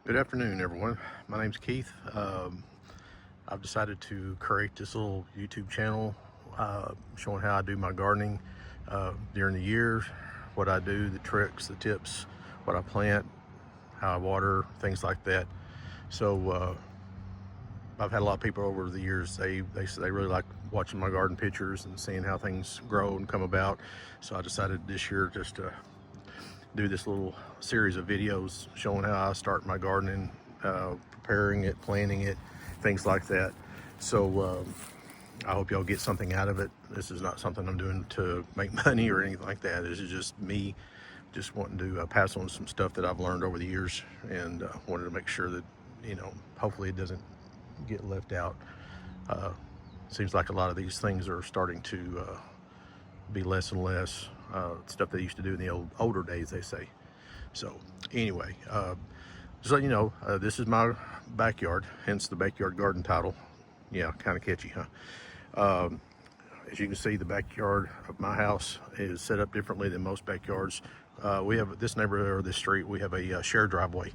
Good afternoon, everyone. My name's Keith. I've decided to create this little YouTube channel showing how I do my gardening during the year, what I do, the tricks, the tips, what I plant, how I water, things like that. So I've had a lot of people over the years, they say they really like watching my garden pictures and seeing how things grow and come about. So I decided this year just to do this little series of videos showing how I start my gardening, preparing it, planting it, things like that. So I hope y'all get something out of it. This is not something I'm doing to make money or anything like that. This is just me just wanting to pass on some stuff that I've learned over the years, and wanted to make sure that, hopefully it doesn't get left out. Seems like a lot of these things are starting to be less and less stuff they used to do in the older days, they say. So anyway, just let you know, this is my backyard, hence the backyard garden title. Yeah, kind of catchy, huh? As you can see, the backyard of my house is set up differently than most backyards. We have this neighborhood, or this street, we have a shared driveway,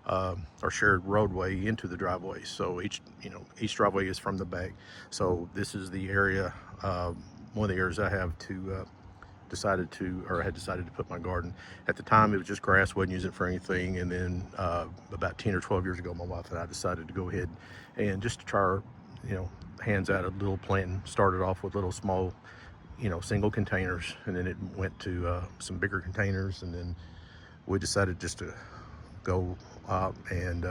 or shared roadway into the driveway. So each driveway is from the back. So this is the area, one of the areas I have to had decided to put my garden. At the time, it was just grass, wasn't using it for anything. And then about 10 or 12 years ago, my wife and I decided to go ahead and just to try our, hands at a little planting. Started off with little small, single containers, and then it went to some bigger containers. And then we decided just to go and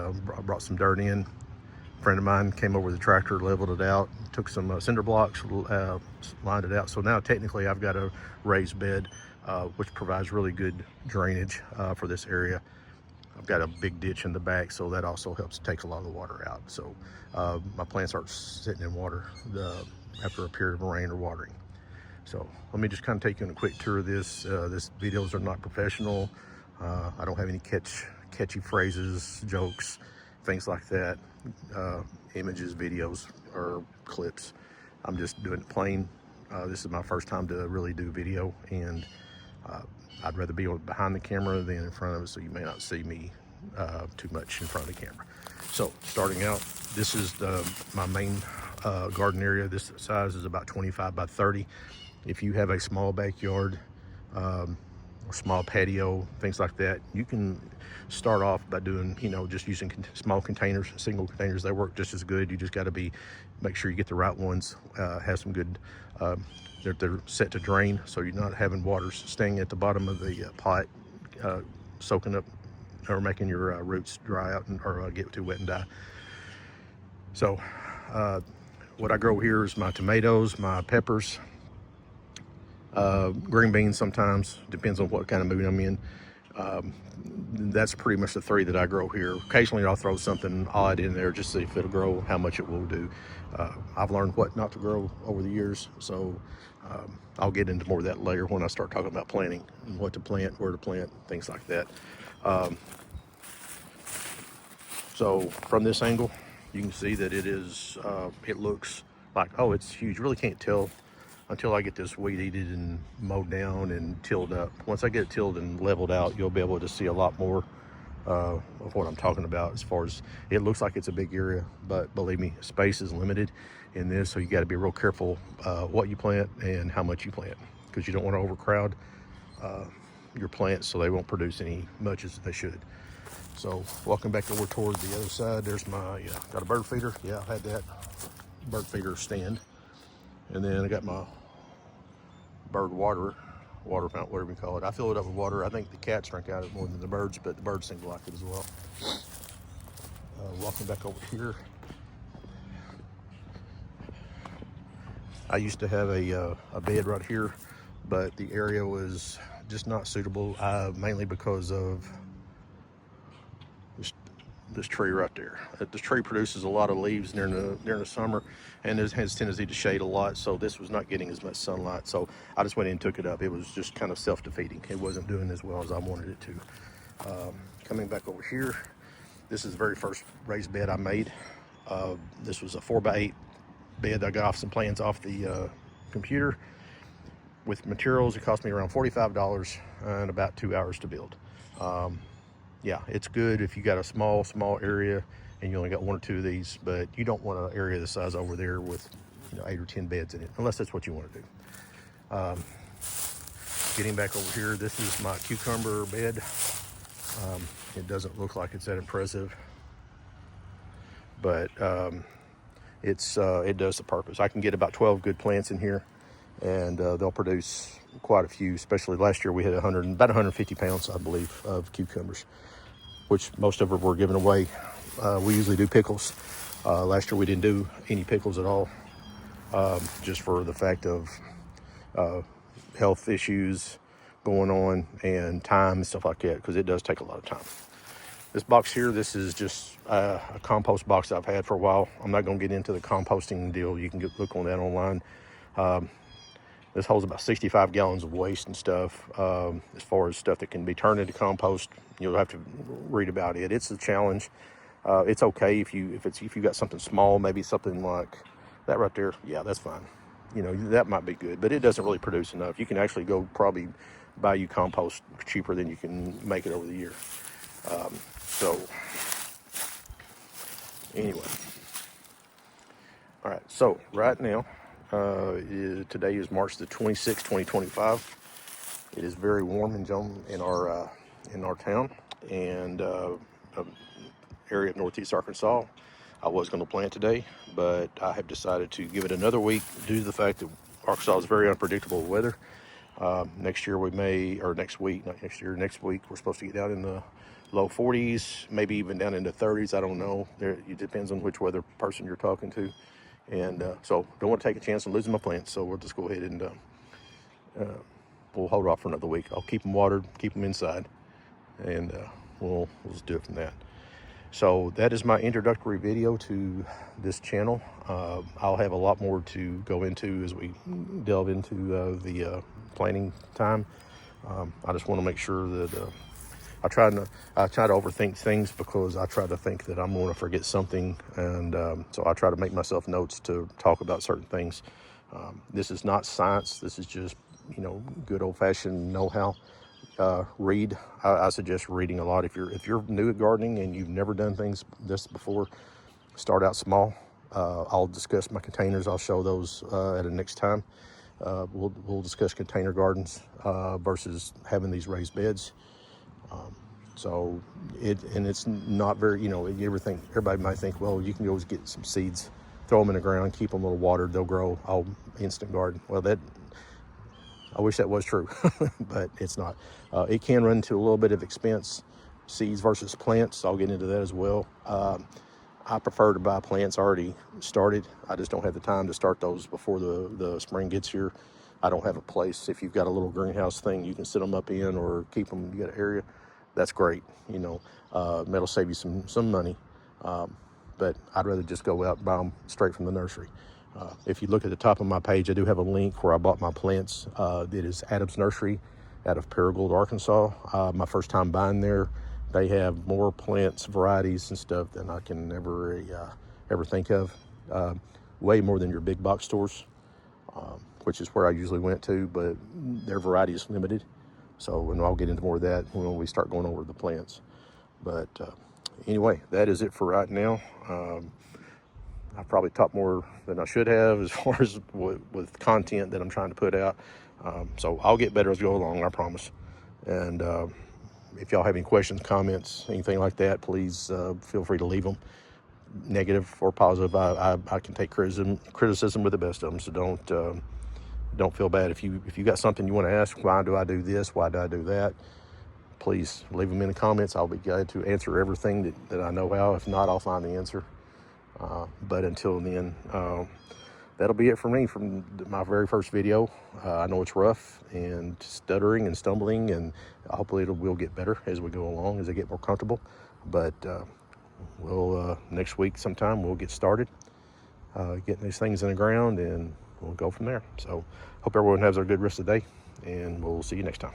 brought some dirt in. A friend of mine came over with a tractor, leveled it out, took some cinder blocks, lined it out. So now technically I've got a raised bed, which provides really good drainage for this area. I've got a big ditch in the back, so that also helps take a lot of the water out. So my plants aren't sitting in water after a period of rain or watering. So let me just kind of take you on a quick tour of this. This videos are not professional. I don't have any catchy phrases, jokes, things like that, images, videos, or clips. I'm just doing it plain. This is my first time to really do video, and I'd rather be behind the camera than in front of it, so you may not see me too much in front of the camera. So starting out, this is my main garden area. This size is about 25 by 30. If you have a small backyard, or small patio, things like that, you can start off by doing, just using small containers, single containers. They work just as good. You just got to make sure you get the right ones, have some good, they're set to drain, so you're not having water staying at the bottom of the pot, soaking up or making your roots dry out or get too wet and die. So what I grow here is my tomatoes, my peppers, green beans sometimes, depends on what kind of mood I'm in. That's pretty much the three that I grow here. Occasionally I'll throw something odd in there just to see if it'll grow, how much it will do. I've learned what not to grow over the years, so I'll get into more of that later when I start talking about planting and what to plant, where to plant, things like that. So from this angle, you can see that it looks like, oh, it's huge. You really can't tell until I get this weed eated and mowed down and tilled up. Once I get it tilled and leveled out, you'll be able to see a lot more of what I'm talking about. As far as, it looks like it's a big area, but believe me, space is limited in this, so you got to be real careful what you plant and how much you plant, because you don't want to overcrowd your plants so they won't produce much as they should. So walking back over toward the other side, there's my, got a bird feeder. Yeah, I've had that bird feeder stand. And then I got my bird water fountain, whatever you call it. I fill it up with water. I think the cats drink out of it more than the birds, but the birds seem to like it as well. Walking back over here, I used to have a bed right here, but the area was just not suitable, mainly because of this tree right there. This tree produces a lot of leaves during the summer, and it has tendency to shade a lot, so this was not getting as much sunlight. So I just went in and took it up. It was just kind of self-defeating. It wasn't doing as well as I wanted it to. Coming back over here, this is the very first raised bed I made. This was a 4x8 bed. I got off some plans off the computer. With materials, it cost me around $45 and about 2 hours to build. yeah, it's good if you got a small area and you only got 1 or 2 of these, but you don't want an area the size over there with 8 or 10 beds in it, unless that's what you want to do. Getting back over here, this is my cucumber bed. It doesn't look like it's that impressive, but it does the purpose. I can get about 12 good plants in here, and they'll produce quite a few. Especially last year, we had about 150 pounds, I believe, of cucumbers, which most of them were given away. We usually do pickles. Last year we didn't do any pickles at all, just for the fact of health issues going on and time and stuff like that, because it does take a lot of time. This box here, this is just a compost box I've had for a while. I'm not going to get into the composting deal. You can look on that online. This holds about 65 gallons of waste and stuff. As far as stuff that can be turned into compost, you'll have to read about it. It's a challenge. It's okay if you got something small, maybe something like that right there. Yeah, that's fine. That might be good, but it doesn't really produce enough. You can actually go probably buy you compost cheaper than you can make it over the year. So anyway, all right. So right now, today is March the 26th, 2025. It is very warm in our town and area of Northeast Arkansas. I was going to plant today, but I have decided to give it another week due to the fact that Arkansas is very unpredictable weather. Next week, we're supposed to get down in the low 40s, maybe even down into 30s. I don't know. It depends on which weather person you're talking to. And so don't want to take a chance on losing my plants. So we'll just go ahead and we'll hold off for another week. I'll keep them watered, keep them inside, and we'll just do it from that. So that is my introductory video to this channel. I'll have a lot more to go into as we delve into the planting time. I just want to make sure that I try to overthink things, because I try to think that I'm going to forget something, and so I try to make myself notes to talk about certain things. This is not science. This is just good old-fashioned know-how. Read. I suggest reading a lot. If you're new at gardening and you've never done this before, start out small. I'll discuss my containers. I'll show those at a next time. We'll discuss container gardens versus having these raised beds. So it's not very, everybody might think, well, you can always get some seeds, throw them in the ground, keep them a little watered, they'll grow. I'll instant garden. Well, I wish that was true, but it's not. It can run into a little bit of expense, seeds versus plants. I'll get into that as well. I prefer to buy plants already started. I just don't have the time to start those before the spring gets here. I don't have a place. If you've got a little greenhouse thing you can set them up in or keep them, you got an area, that's great. That'll save you some money. But I'd rather just go out and buy them straight from the nursery. If you look at the top of my page, I do have a link where I bought my plants. It is Adams Nursery out of Paragould, Arkansas. My first time buying there. They have more plants, varieties, and stuff than I can ever think of. Way more than your big box stores, which is where I usually went to, but their variety is limited. So, and I'll get into more of that when we start going over the plants. But anyway, that is it for right now. I probably talked more than I should have as far as with content that I'm trying to put out. So I'll get better as we go along, I promise. And if y'all have any questions, comments, anything like that, please feel free to leave them, negative or positive. I can take criticism with the best of them. So don't feel bad if you got something you want to ask. Why do I do this? Why do I do that? Please leave them in the comments. I'll be glad to answer everything that I know how. If not, I'll find the answer. But until then, that'll be it for me from my very first video. I know it's rough and stuttering and stumbling, and hopefully we'll get better as we go along, as I get more comfortable. But we'll next week sometime we'll get started getting these things in the ground, and we'll go from there. So hope everyone has a good rest of the day, and we'll see you next time.